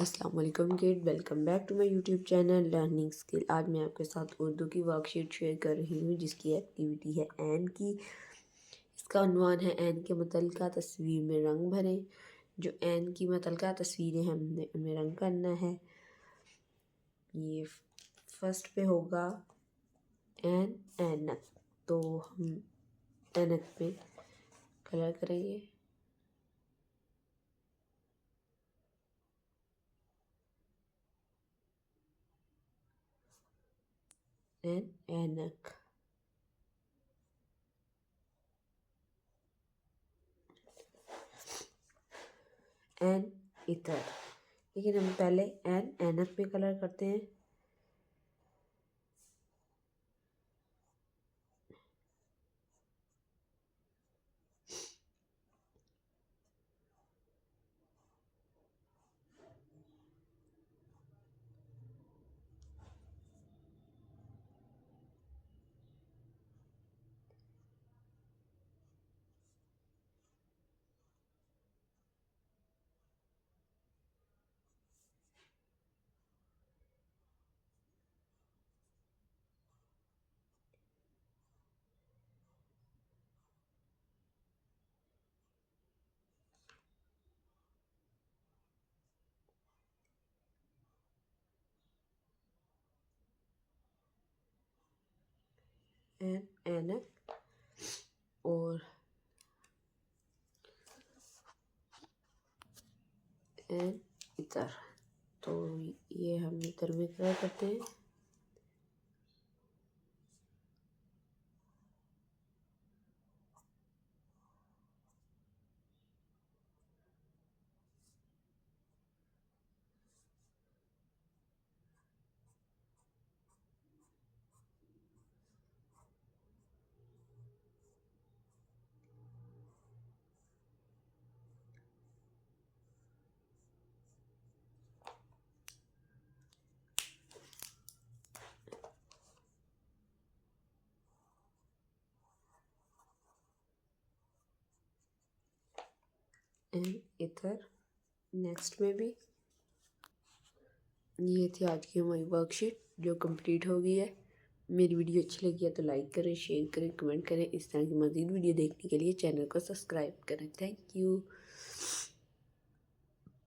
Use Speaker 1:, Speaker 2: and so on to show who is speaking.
Speaker 1: अस्सलाम वालेकुम kid, welcome back to my YouTube channel learning skill. आज मैं आपके साथ उर्दू की वर्कशीट शेयर कर रही हूँ जिसकी एक्टिविटी है एन की। इसका उन्वान है एन के मुतल्लिका तस्वीर में रंग भरें। जो एन की मुतल्लिका तस्वीरें हैं हमने उनमें रंग करना है। ये फर्स्ट पे होगा एन ऐनक, तो हम ऐनक पे कलर करेंगे। एन ऐनक, एन इतर। लेकिन हम पहले एन ऐनक पे कलर करते हैं। एन ऐनक और एन इतर, तो ये हम इतर में कलर करते हैं। एन इतर नेक्स्ट में भी। ये थी आज की हमारी वर्कशीट जो कंप्लीट हो गई है। मेरी वीडियो अच्छी लगी है तो लाइक करें, शेयर करें, कमेंट करें। इस तरह की मज़ीद वीडियो देखने के लिए चैनल को सब्सक्राइब करें। Thank you.